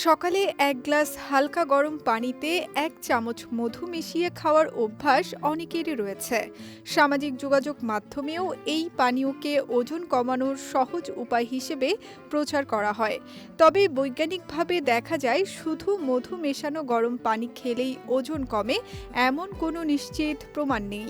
সকালে এক গ্লাস হালকা গরম পানিতে ১ চামচ মধু মিশিয়ে খাওয়ার অভ্যাস অনেকেরই রয়েছে। সামাজিক যোগাযোগ মাধ্যমেও এই পানীয়কে ওজন কমানোর সহজ উপায় হিসেবে প্রচার করা হয়। তবে বৈজ্ঞানিকভাবে দেখা যায় শুধু মধু মেশানো গরম পানি খেলেই ওজন কমে এমন কোনো নিশ্চিত প্রমাণ নেই।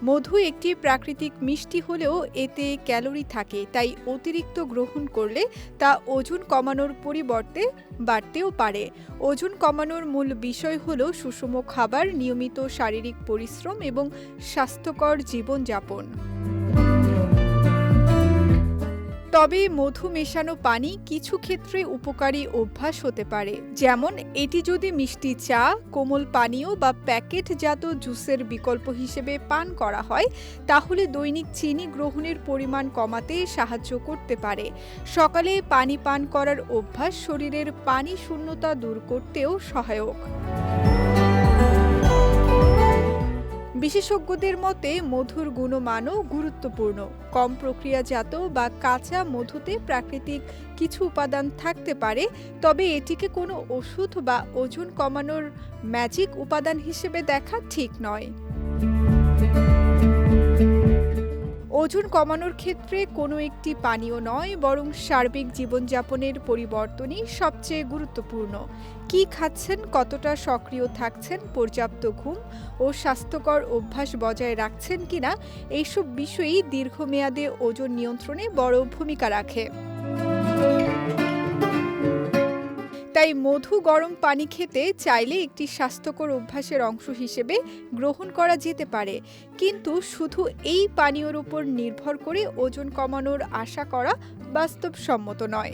মধু একটি প্রাকৃতিক মিষ্টি হলেও এতে ক্যালোরি থাকে, তাই অতিরিক্ত গ্রহণ করলে তা ওজন কমানোর পরিবর্তে বাড়তেও পারে। ওজন কমানোর মূল বিষয় হলো সুষম খাবার, নিয়মিত শারীরিক পরিশ্রম এবং স্বাস্থ্যকর জীবনযাপন। তবে মধু মেশানো পানি কিছু ক্ষেত্রে উপকারী অভ্যাস হতে পারে, যেমন এটি যদি মিষ্টি চা, কোমল পানীয় বা প্যাকেটজাত জুসের বিকল্প হিসেবে পান করা হয়, তাহলে দৈনিক চিনি গ্রহণের পরিমাণ কমাতে সাহায্য করতে পারে। সকালে পানি পান করার অভ্যাস শরীরের পানি শূন্যতা দূর করতেও সহায়ক। বিশেষজ্ঞদের মতে মধুর গুণমানও গুরুত্বপূর্ণ। কম প্রক্রিয়াজাত বা কাঁচা মধুতে প্রাকৃতিক কিছু উপাদান থাকতে পারে, তবে এটিকে কোনো ওষুধ বা ওজন কমানোর ম্যাজিক উপাদান হিসেবে দেখা ঠিক নয়। ওজন কমানোর ক্ষেত্রে কোনো একটি পানীয় নয়, বরং সার্বিক জীবনযাপনের পরিবর্তনই সবচেয়ে গুরুত্বপূর্ণ। কি খাচ্ছেন, কতটা সক্রিয় থাকছেন, পর্যাপ্ত ঘুম ও স্বাস্থ্যকর অভ্যাস বজায় রাখছেন কিনা, এইসব বিষয়ই দীর্ঘমেয়াদে ওজন নিয়ন্ত্রণে বড় ভূমিকা রাখে। তাই মধু গরম পানি খেতে চাইলে একটি স্বাস্থ্যকর অভ্যাসের অংশ হিসেবে গ্রহণ করা যেতে পারে, কিন্তু শুধু এই পানীয়র উপর নির্ভর করে ওজন কমানোর আশা করা বাস্তবসম্মত নয়।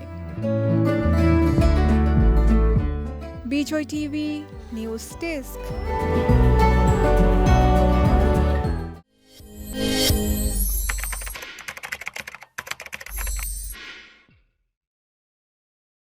বিজয় টিভি নিউজ ডেস্ক।